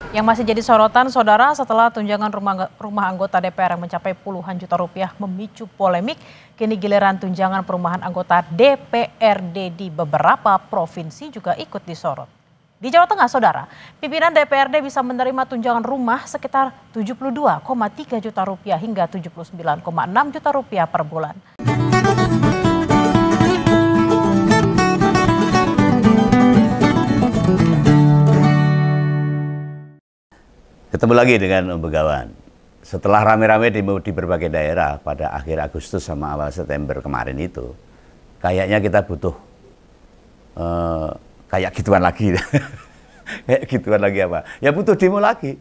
Yang masih jadi sorotan, saudara, setelah tunjangan rumah anggota DPR yang mencapai puluhan juta rupiah memicu polemik, kini giliran tunjangan perumahan anggota DPRD di beberapa provinsi juga ikut disorot. Di Jawa Tengah, saudara, pimpinan DPRD bisa menerima tunjangan rumah sekitar 72,3 juta rupiah hingga 79,6 juta rupiah per bulan. Ketemu lagi dengan Om Begawan. Setelah rame-rame di berbagai daerah pada akhir Agustus sama awal September kemarin itu, kayaknya kita butuh kayak gituan lagi. Kayak gituan lagi apa? Ya butuh demo lagi.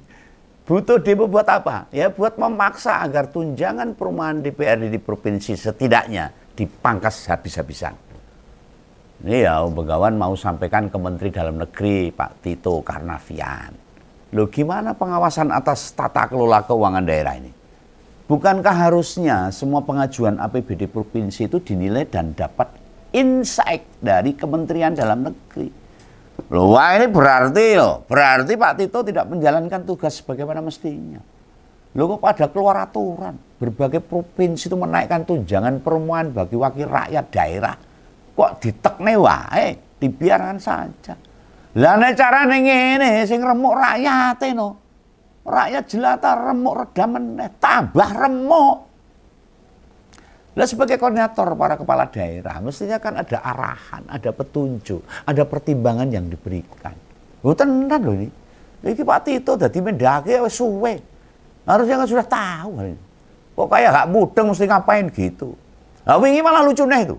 Butuh demo buat apa? Ya buat memaksa agar tunjangan perumahan DPRD di provinsi setidaknya dipangkas habis-habisan. Ini ya Om Begawan mau sampaikan ke Menteri Dalam Negeri Pak Tito Karnavian. Loh, gimana pengawasan atas tata kelola keuangan daerah ini? Bukankah harusnya semua pengajuan APBD provinsi itu dinilai dan dapat insight dari Kementerian Dalam Negeri? Loh, wah ini berarti Pak Tito tidak menjalankan tugas sebagaimana mestinya. Loh, kok pada keluar aturan berbagai provinsi itu menaikkan tunjangan perumahan bagi wakil rakyat daerah. Kok ditekne wae, dibiarkan saja. Lah nek carane ngene sing remuk rakyate no. Rakyat jelata remuk reda meneh, tambah remuk. Lah sebagai koordinator para kepala daerah mestinya kan ada arahan, ada petunjuk, ada pertimbangan yang diberikan. Lho tenan lho ini. Iki Pak Tito dadi Mendagri wis suwe. Harusnya kan sudah tahu hal ini. Kok kayak gak mudeng mesti ngapain gitu. Lah wingi malah lucu neh itu.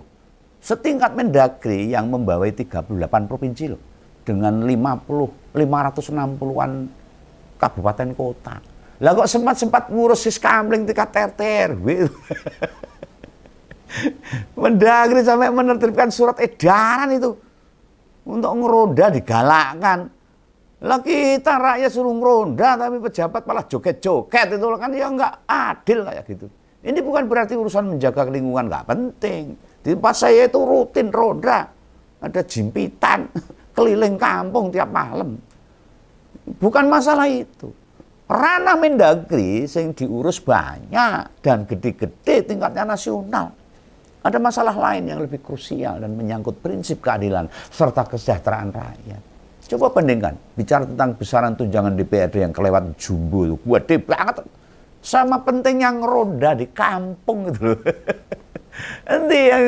Setingkat Mendagri yang membawai 38 provinsi loh. Dengan 560-an kabupaten kota. Lah kok sempat ngurus Siskamling tingkat RT RW. Mendagri sampai menerbitkan surat edaran itu untuk ngeronda digalakkan. Lah kita rakyat suruh ngeronda tapi pejabat malah joget-joget itu kan ya nggak adil kayak gitu. Ini bukan berarti urusan menjaga lingkungan nggak penting. Di tempat saya itu rutin ronda, ada jimpitan keliling kampung tiap malam. Bukan masalah itu. Ranah Mendagri yang diurus banyak dan gede-gede tingkatnya nasional. Ada masalah lain yang lebih krusial dan menyangkut prinsip keadilan serta kesejahteraan rakyat. Coba bandingkan, bicara tentang besaran tunjangan DPRD yang kelewat jumbo itu, gede banget. Sama penting yang ronda di kampung itu loh. Nanti yang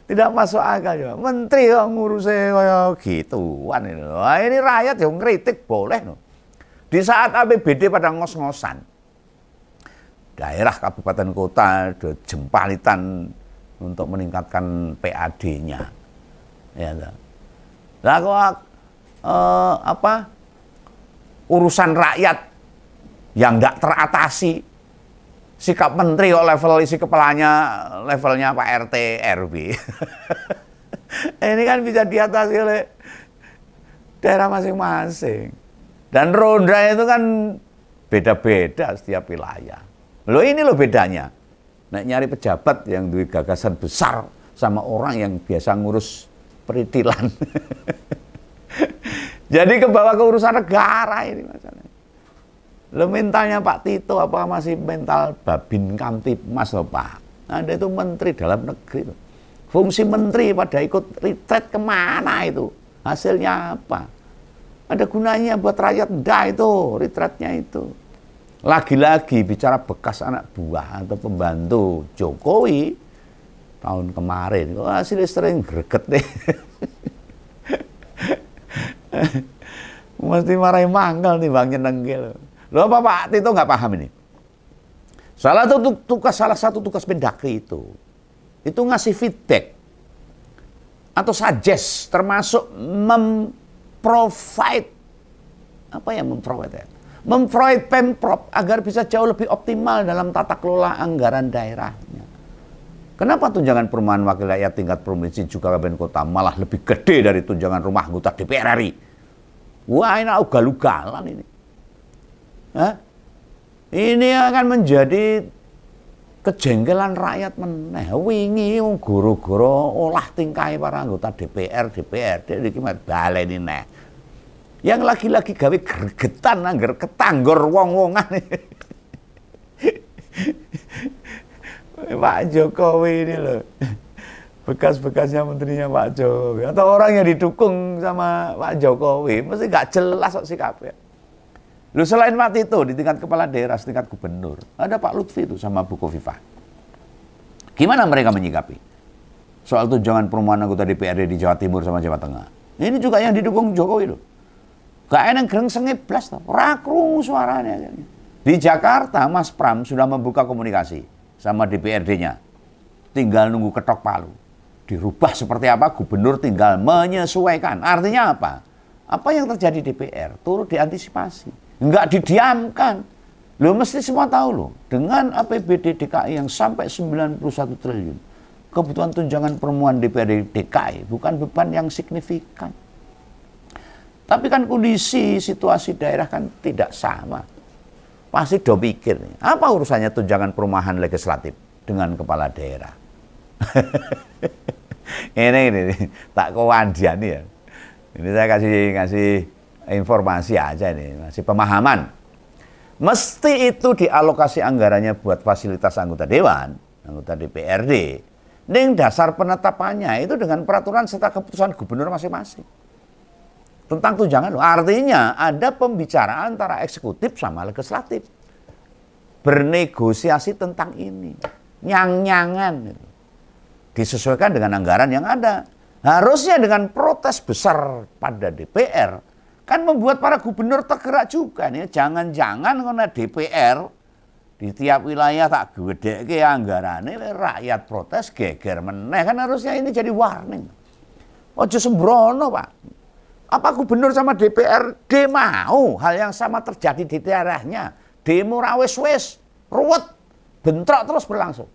tidak masuk akal juga. Menteri kok ngurusnya kayak gituan ini. Wah, ini rakyat yang ngeritik boleh loh. Di saat APBD pada ngos-ngosan, daerah kabupaten kota ada jempalitan untuk meningkatkan PAD-nya. Ya, lah kok urusan rakyat yang tidak teratasi. Sikap menteri kok level isi kepalanya levelnya Pak RT RW. Ini kan bisa diatasi oleh daerah masing-masing. Dan ronda itu kan beda-beda setiap wilayah. Loh ini loh bedanya. Nek nyari pejabat yang duwe gagasan besar sama orang yang biasa ngurus peritilan. Jadi kebawa ke urusan negara ini masalahnya. Lo mentalnya Pak Tito apa masih mental Babin Kamtipmas loh Pak? Anda itu menteri dalam negeri. Fungsi menteri pada ikut retret kemana itu? Hasilnya apa? Ada gunanya buat rakyat enggak itu retretnya itu. Lagi-lagi bicara bekas anak buah atau pembantu Jokowi tahun kemarin. Kok hasilnya sering greget deh. Mesti marahin manggal nih Bang Nyenenggel. Loh apa Pak Tito nggak paham ini? Salah satu tugas Mendagri itu ngasih feedback atau suggest termasuk memprovide Pemprov agar bisa jauh lebih optimal dalam tata kelola anggaran daerahnya. Kenapa tunjangan perumahan wakil rakyat tingkat provinsi juga kabupaten kota malah lebih gede dari tunjangan rumah anggota DPR RI? Wah ini ugal-ugalan ini. Hah? Ini akan menjadi kejengkelan rakyat meneh. Wingi goro-goro olah tingkai para anggota DPR, DPRD iki baleni neh. Yang laki-laki gawe gregetan anggar ketanggor wong-wongan. Pak Jokowi ini loh. Bekas-bekasnya menterinya Pak Jokowi. Atau orang yang didukung sama Pak Jokowi. Mesti nggak jelas kok sikapnya. Loh, selain Pak Tito di tingkat kepala daerah, setingkat gubernur. Ada Pak Lutfi itu sama Bu Khofifah. Gimana mereka menyikapi soal tunjangan perumahan anggota DPRD di Jawa Timur sama Jawa Tengah? Ini juga yang didukung Jokowi loh. Gak enak gerengsenge blas toh, ora krungu suaranya. Di Jakarta Mas Pram sudah membuka komunikasi sama DPRD-nya. Tinggal nunggu ketok palu. Dirubah seperti apa, gubernur tinggal menyesuaikan. Artinya apa? Apa yang terjadi di DPR turut diantisipasi. Enggak didiamkan. Loh, mesti semua tahu loh, dengan APBD DKI yang sampai 91 triliun, kebutuhan tunjangan perumahan DPRD DKI bukan beban yang signifikan. Tapi kan kondisi situasi daerah kan tidak sama. Pasti do pikir nih, apa urusannya tunjangan perumahan legislatif dengan kepala daerah? ini tak kewandian ya. Ini saya kasih informasi aja nih, masih pemahaman. Mesti itu dialokasi anggarannya buat fasilitas anggota dewan, anggota DPRD. Ning dasar penetapannya itu dengan peraturan serta keputusan gubernur masing-masing. Tentang tunjangan, artinya ada pembicaraan antara eksekutif sama legislatif. Bernegosiasi tentang ini. Nyang-nyangan. Gitu. Disesuaikan dengan anggaran yang ada. Harusnya dengan protes besar pada DPR, kan membuat para gubernur tergerak juga nih. Jangan-jangan karena DPR di tiap wilayah tak gede ke anggarannya, rakyat protes geger meneh. Kan harusnya ini jadi warning. Ojo sembrono Pak. Apa gubernur sama DPRD mau hal yang sama terjadi di daerahnya? Demo rawes-wes, ruwet, bentrok terus berlangsung.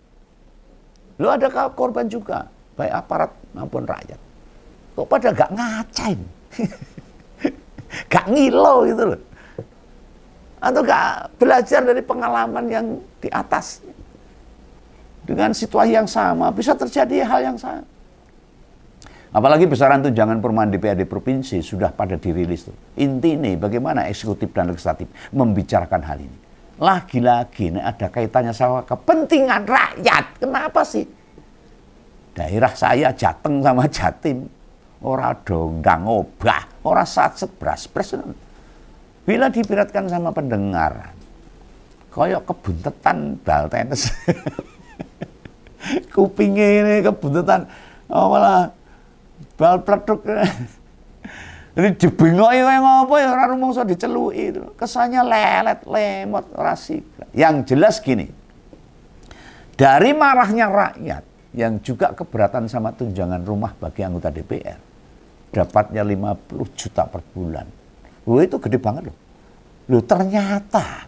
Lo ada korban juga, baik aparat maupun rakyat. Kok pada gak ngacain? Gak ngilo gitu loh. Atau gak belajar dari pengalaman yang di atas. Dengan situasi yang sama, bisa terjadi hal yang sama. Apalagi besaran tunjangan perumahan DPRD provinsi sudah pada dirilis tuh. Inti nih bagaimana eksekutif dan legislatif membicarakan hal ini. Lagi-lagi nih ada kaitannya sama kepentingan rakyat. Kenapa sih? Daerah saya Jateng sama Jatim. Ora donggang obah, ora satset bras-bras. Bila diberatkan sama pendengar, koyok kebuntetan bal tenis. Kupingnya ini kebuntetan, oh malah bal pleduk. Jadi dibingoki kayak ngopo ya ora rumangsa diceluki itu. Kesannya lelet, lemot, ora siga. Yang jelas gini. Dari marahnya rakyat yang juga keberatan sama tunjangan rumah bagi anggota DPR, dapatnya 50 juta per bulan. Wah, itu gede banget loh. Loh, ternyata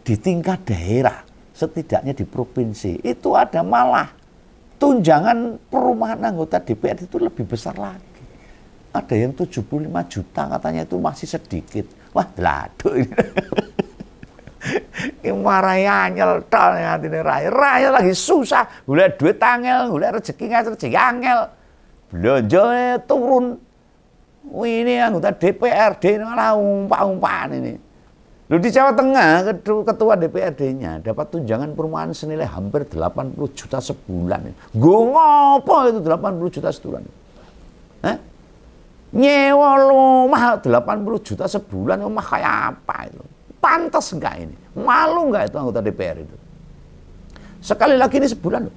di tingkat daerah, setidaknya di provinsi, itu ada malah tunjangan perumahan anggota DPR itu lebih besar lagi. Ada yang 75 juta katanya itu masih sedikit. Wah, lado ini. Marahnya nyeltol ya hati rakyat lagi susah, golek duit angel, golek rezeki angel. Belanja turun. Ini anggota DPRD malah umpah-umpahan ini. Loh, di Jawa Tengah ketua DPRD-nya dapat tunjangan perumahan senilai hampir 80 juta sebulan. Gue ngopo itu 80 juta sebulan? Hah? Nyewa rumah 80 juta sebulan, rumah kayak apa itu? Pantas enggak ini? Malu enggak itu anggota DPR itu? Sekali lagi ini sebulan loh.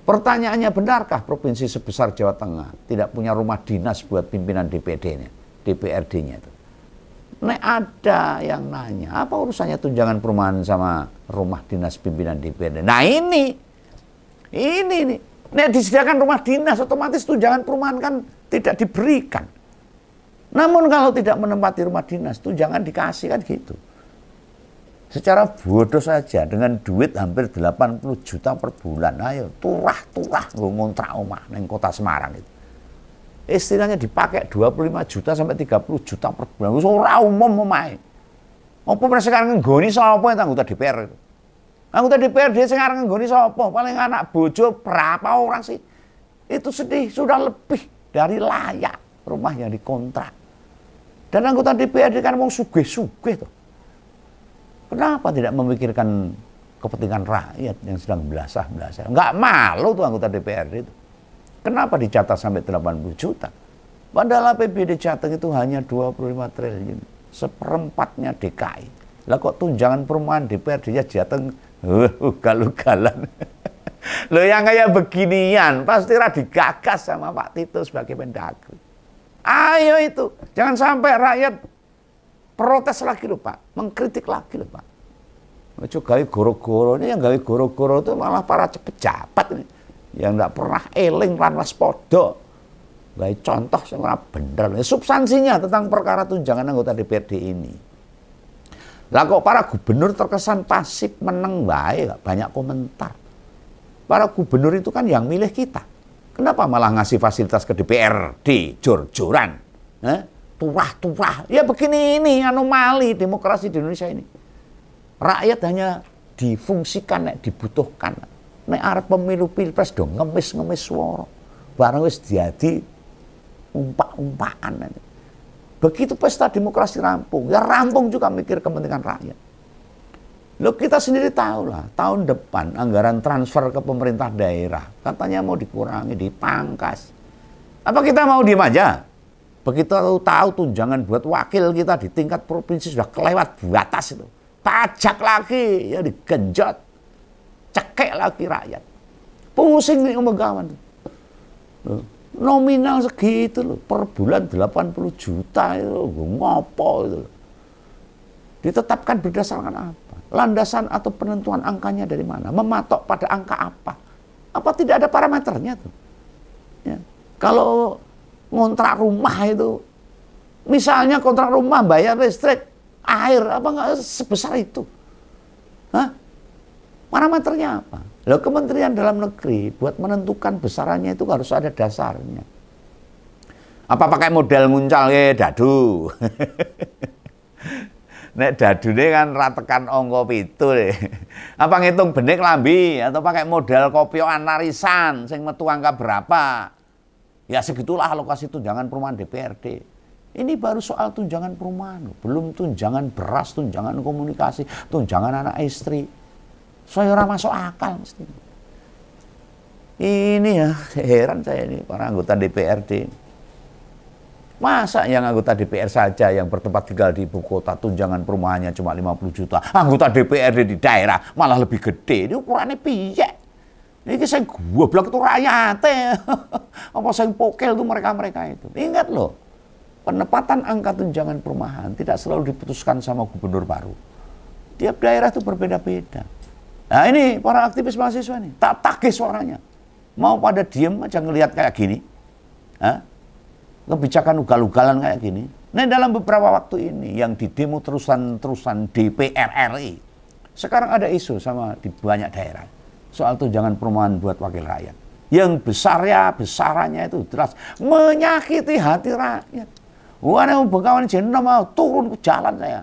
Pertanyaannya, benarkah provinsi sebesar Jawa Tengah tidak punya rumah dinas buat pimpinan DPRD-nya, DPRD-nya itu? Nek ada yang nanya, apa urusannya tunjangan perumahan sama rumah dinas pimpinan DPRD? Nah ini nih. Nek disediakan rumah dinas, otomatis tunjangan perumahan kan tidak diberikan. Namun kalau tidak menempati rumah dinas, tunjangan dikasih kan gitu. Secara bodoh saja dengan duit hampir 80 juta per bulan. Ayo turah-turah ngontrak omah neng kota Semarang itu. Istilahnya dipakai 25 juta sampai 30 juta per bulan. Wis ora umum omahe. Apa sekarang nggoni sapa anggota DPR itu? Anggota DPRD sekarang nggoni sapa? Paling anak bojo berapa orang sih? Itu sedih, sudah lebih dari layak rumah yang dikontrak. Dan anggota DPRD kan mau sugih-sugih tuh. Kenapa tidak memikirkan kepentingan rakyat yang sedang belasah-belasah? Nggak malu tuh anggota DPRD itu. Kenapa dicatat sampai 80 juta? Padahal APBD Jateng itu hanya 25 triliun. Seperempatnya DKI. Lah kok tunjangan perumahan DPRD-nya Jateng ugal-ugalan. Loh yang kayak beginian pasti digagas sama Pak Tito sebagai Mendagri. Ayo itu, jangan sampai rakyat protes lagi loh Pak, mengkritik lagi loh Pak. Ojo gawe goro-goro, ini yang gawe goro-goro itu malah para pejabat ini, yang nggak pernah eling lan waspodo. Gawe contoh sing ora bener. Substansinya tentang perkara tunjangan anggota DPRD ini. Lah kok para gubernur terkesan pasif meneng wae, gak banyak komentar. Para gubernur itu kan yang milih kita. Kenapa malah ngasih fasilitas ke DPRD, jor-joran? Turah-turah. Ya begini ini, anomali demokrasi di Indonesia ini. Rakyat hanya difungsikan, dibutuhkan. Nek arep pemilu pilpres dong ngemis-ngemis suara. Barang wis jadi umpak-umpakan. Begitu pesta demokrasi rampung, ya rampung juga mikir kepentingan rakyat. Loh kita sendiri tahu lah, tahun depan anggaran transfer ke pemerintah daerah katanya mau dikurangi, dipangkas. Apa kita mau diem aja? Begitu tahu tunjangan buat wakil kita di tingkat provinsi sudah kelewat batas itu. Pajak lagi, ya digenjot. Cekek lagi rakyat. Pusing nih omegawan. Nominal segitu loh, per bulan 80 juta itu, ngopo itu. Ditetapkan berdasarkan apa? Landasan atau penentuan angkanya dari mana? Mematok pada angka apa? Apa tidak ada parameternya tuh? Ya. Kalau ngontrak rumah itu, misalnya kontrak rumah bayar listrik, air, apa nggak sebesar itu? Hah? Parameternya apa? Loh, Kementerian Dalam Negeri buat menentukan besarannya itu harus ada dasarnya. Apa pakai model nguncal dadu? Nek dadu deh kan ratekan ongko pitu deh. Apa ngitung benik lambi atau pakai model kopioan larisan sing metu angka berapa? Ya segitulah alokasi tunjangan perumahan DPRD. Ini baru soal tunjangan perumahan, belum tunjangan beras, tunjangan komunikasi, tunjangan anak istri. Saya orang masuk akal mesti. Ini ya heran saya ini para anggota DPRD. Masa yang anggota DPR saja yang bertempat tinggal di ibu kota tunjangan perumahannya cuma 50 juta. Anggota DPRD di daerah malah lebih gede. Ini ukurannya piye? Ini saya goblok itu rakyatnya. Apa saya pokel itu mereka-mereka itu. Ingat loh, penempatan angka tunjangan perumahan tidak selalu diputuskan sama gubernur baru. Tiap daerah itu berbeda-beda. Nah ini para aktivis mahasiswa nih, tak tagih suaranya. Mau pada diem aja ngelihat kayak gini. Hah? Kebijakan ugal-ugalan kayak gini. Nah dalam beberapa waktu ini yang didemo terusan DPR RI. Sekarang ada isu sama di banyak daerah. Soal tunjangan perumahan buat wakil rakyat. Yang besarannya itu jelas menyakiti hati rakyat. Wah, bengkawan jenama mau turun ke jalan saya.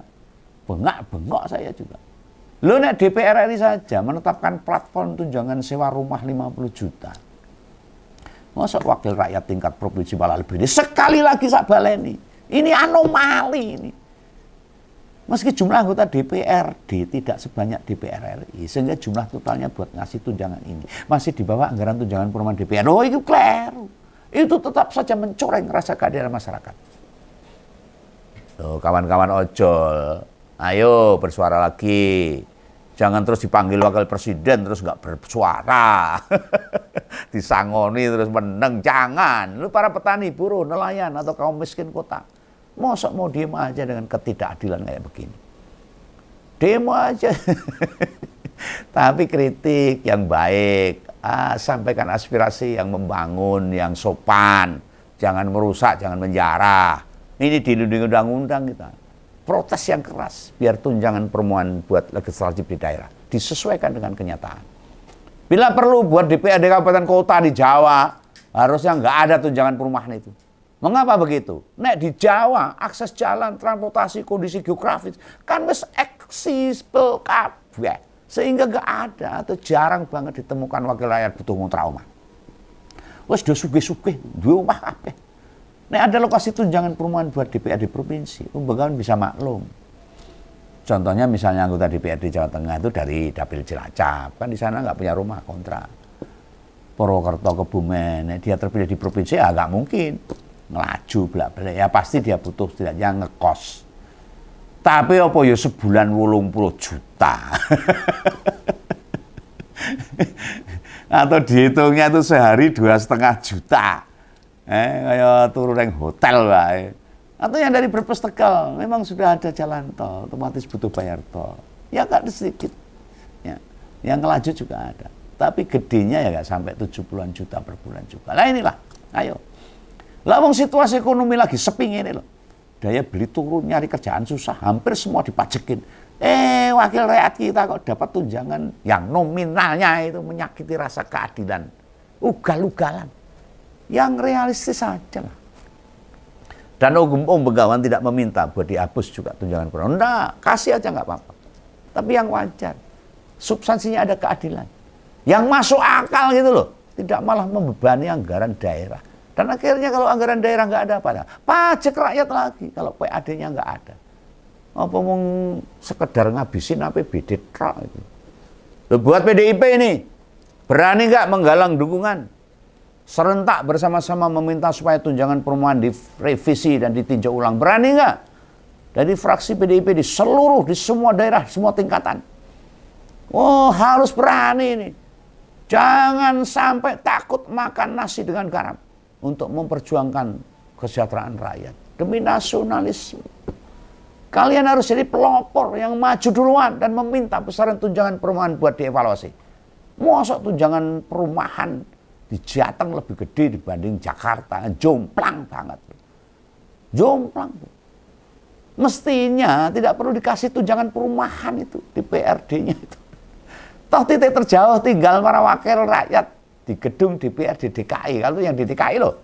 Bengak-bengok saya juga. Lo nek DPR RI saja menetapkan platform tunjangan sewa rumah 50 juta. Masa wakil rakyat tingkat provinsi malah lebih ini. Sekali lagi saya baleni. Ini anomali ini. Meski jumlah anggota DPRD tidak sebanyak DPR RI, sehingga jumlah totalnya buat ngasih tunjangan ini masih di bawah anggaran tunjangan perumahan DPR. Oh itu keliru. Itu tetap saja mencoreng rasa keadilan masyarakat. Tuh kawan-kawan ojol, ayo bersuara lagi. Jangan terus dipanggil wakil presiden terus nggak bersuara. Disangoni terus meneng. Jangan. Lu para petani, buruh, nelayan atau kaum miskin kota. Mosok mau diem aja dengan ketidakadilan kayak begini. Demo aja. Tapi kritik yang baik. Sampaikan aspirasi yang membangun, yang sopan. Jangan merusak, jangan menjarah. Ini dilindungi undang-undang kita. Protes yang keras biar tunjangan perumahan buat legislatif di daerah disesuaikan dengan kenyataan. Bila perlu buat DPRD kabupaten kota di Jawa harusnya nggak ada tunjangan perumahan itu. Mengapa begitu? Nek di Jawa akses jalan, transportasi, kondisi geografis kan wis aksesibel kabeh sehingga nggak ada atau jarang banget ditemukan wakil rakyat butuh trauma. Wis do sugih-sugih duwe omah kabeh. Nek ada lokasi tunjangan perumahan buat DPRD provinsi, Begawan bisa maklum. Contohnya misalnya anggota DPRD Jawa Tengah itu dari Dapil Cilacap, kan di sana nggak punya rumah kontrak. Purwokerto, Kebumen, dia terpilih di provinsi ya nggak mungkin ngelaju belak-belak, ya pasti dia butuh setidaknya ngekos. Tapi apa ya sebulan 80 juta. Atau dihitungnya itu sehari 2,5 juta. Kayak turun yang hotel wae. Atau yang dari Brebes Tegal, memang sudah ada jalan tol, otomatis butuh bayar tol. Ya nggak sedikit. Ya. Yang ngelaju juga ada. Tapi gedenya ya nggak sampai 70-an juta per bulan juga. Lah inilah, ayo. Lah wong situasi ekonomi lagi sepi ini loh. Daya beli turun, nyari kerjaan susah, hampir semua dipajekin. Wakil rakyat kita kok dapat tunjangan yang nominalnya itu menyakiti rasa keadilan. Ugal-ugalan. Yang realistis saja lah. Dan Om Begawan tidak meminta buat dihapus juga tunjangan perumahan. Enggak, kasih aja nggak apa-apa. Tapi yang wajar. Substansinya ada keadilan. Yang masuk akal gitu loh. Tidak malah membebani anggaran daerah. Dan akhirnya kalau anggaran daerah nggak ada apa-apa, pajak rakyat lagi kalau PAD-nya nggak ada. Apa mau sekedar ngabisin APBD truk itu. Buat PDIP ini, berani nggak menggalang dukungan? Serentak bersama-sama meminta supaya tunjangan perumahan direvisi dan ditinjau ulang. Berani nggak? Dari fraksi PDIP di seluruh, di semua daerah, semua tingkatan. Oh, harus berani ini. Jangan sampai takut makan nasi dengan garam untuk memperjuangkan kesejahteraan rakyat demi nasionalisme. Kalian harus jadi pelopor yang maju duluan dan meminta besaran tunjangan perumahan buat dievaluasi. Masa tunjangan perumahan di Jateng lebih gede dibanding Jakarta, jomplang banget. Jomplang. Mestinya tidak perlu dikasih tunjangan perumahan itu di PRD-nya itu. Toh titik terjauh tinggal para wakil rakyat di gedung DPRD DKI. Kalau yang di DKI loh,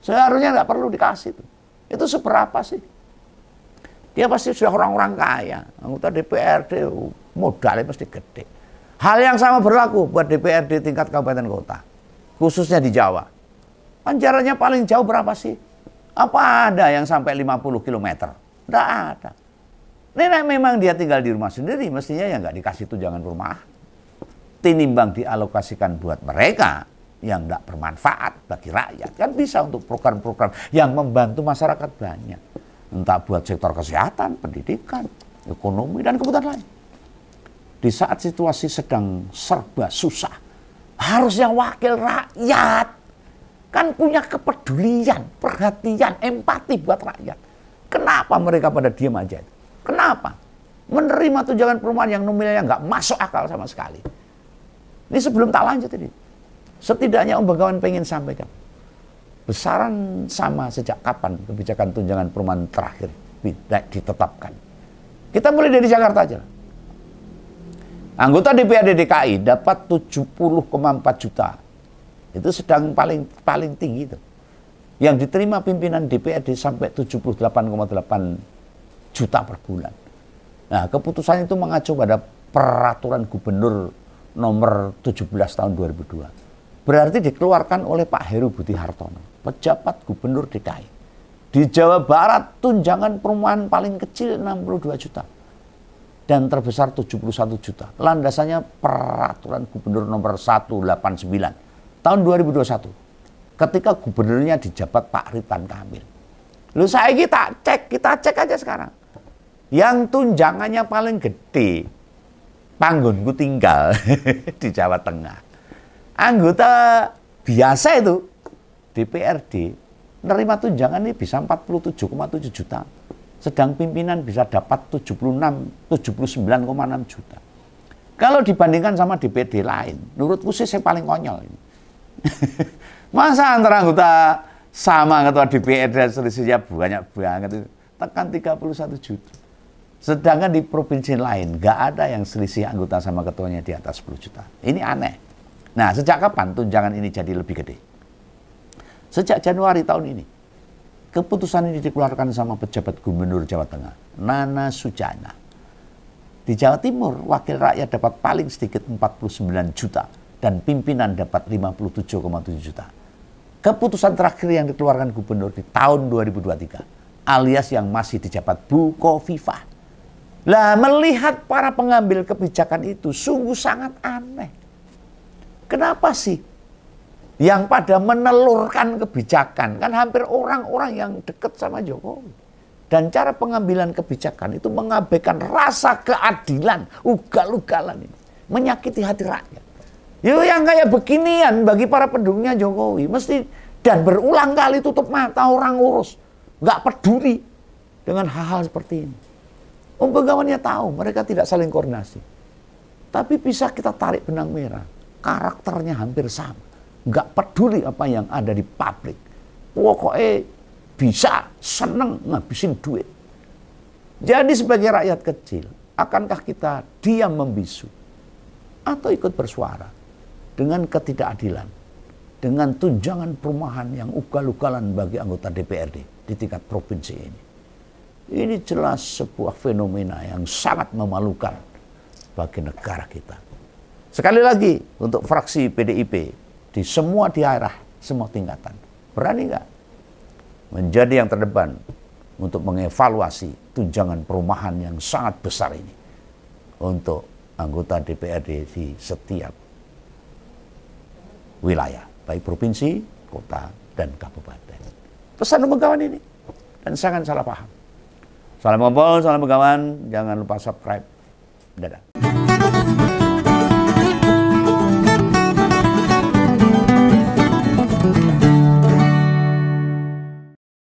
seharusnya nggak perlu dikasih itu. Itu seberapa sih? Dia pasti sudah orang-orang kaya. Anggota DPRD modalnya pasti gede. Hal yang sama berlaku buat DPRD tingkat kabupaten kota. Khususnya di Jawa. Jaraknya paling jauh berapa sih? Apa ada yang sampai 50 km? Nggak ada. Ini memang dia tinggal di rumah sendiri, mestinya ya nggak dikasih tunjangan perumahan. Tinimbang dialokasikan buat mereka yang nggak bermanfaat bagi rakyat. Kan bisa untuk program-program yang membantu masyarakat banyak. Entah buat sektor kesehatan, pendidikan, ekonomi, dan kebutuhan lain. Di saat situasi sedang serba susah, harusnya wakil rakyat kan punya kepedulian, perhatian, empati buat rakyat. Kenapa mereka pada diam aja? Kenapa? Menerima tunjangan perumahan yang nominalnya nggak masuk akal sama sekali. Ini sebelum tak lanjut ini. Setidaknya Om Begawan pengen sampaikan. Besaran sama sejak kapan kebijakan tunjangan perumahan terakhir ditetapkan. Kita mulai dari Jakarta aja. Anggota DPRD DKI dapat 70,4 juta. Itu sedang paling tinggi itu. Yang diterima pimpinan DPRD sampai 78,8 juta per bulan. Nah, keputusan itu mengacu pada peraturan gubernur nomor 17 tahun 2002. Berarti dikeluarkan oleh Pak Heru Budi Hartono, pejabat gubernur DKI. Di Jawa Barat tunjangan perumahan paling kecil 62 juta. Dan terbesar 71 juta. Landasannya peraturan gubernur nomor 189 tahun 2021. Ketika gubernurnya dijabat Pak Ridwan Kamil. Lalu saya kita cek aja sekarang. Yang tunjangannya paling gede, panggonku tinggal di Jawa Tengah. Anggota biasa itu DPRD menerima tunjangan ini bisa 47,7 juta. Sedang pimpinan bisa dapat 79,6 juta. Kalau dibandingkan sama DPRD lain, menurutku sih saya paling konyol ini. Masa antara anggota sama ketua DPRD selisihnya banyak banget itu. Tekan 31 juta. Sedangkan di provinsi lain nggak ada yang selisih anggota sama ketuanya di atas 10 juta. Ini aneh. Nah, sejak kapan tunjangan ini jadi lebih gede? Sejak Januari tahun ini. Keputusan ini dikeluarkan sama pejabat gubernur Jawa Tengah, Nana Sujana. Di Jawa Timur, wakil rakyat dapat paling sedikit 49 juta dan pimpinan dapat 57,7 juta. keputusan terakhir yang dikeluarkan gubernur di tahun 2023, alias yang masih dijabat Bu Khofifah. Lah, melihat para pengambil kebijakan itu sungguh sangat aneh. Kenapa sih yang pada menelurkan kebijakan, kan hampir orang-orang yang dekat sama Jokowi. Dan cara pengambilan kebijakan itu mengabaikan rasa keadilan, ugal-ugalan ini, menyakiti hati rakyat. Yo, yang kayak beginian bagi para pendukungnya Jokowi mesti, dan berulang kali tutup mata orang urus, nggak peduli dengan hal-hal seperti ini. Pegawainya tahu mereka tidak saling koordinasi, tapi bisa kita tarik benang merah, karakternya hampir sama, nggak peduli apa yang ada di publik, pokoknya bisa seneng ngabisin duit. Jadi sebagai rakyat kecil, akankah kita diam membisu atau ikut bersuara dengan ketidakadilan, dengan tunjangan perumahan yang ugal-ugalan bagi anggota DPRD di tingkat provinsi ini? Ini jelas sebuah fenomena yang sangat memalukan bagi negara kita. Sekali lagi untuk fraksi PDIP di semua daerah, semua tingkatan, berani nggak menjadi yang terdepan untuk mengevaluasi tunjangan perumahan yang sangat besar ini untuk anggota DPRD di setiap wilayah, baik provinsi, kota, dan kabupaten. Pesan untuk kawan ini, dan jangan salah paham. Salam ngobrol, salam kawan, jangan lupa subscribe. Dadah.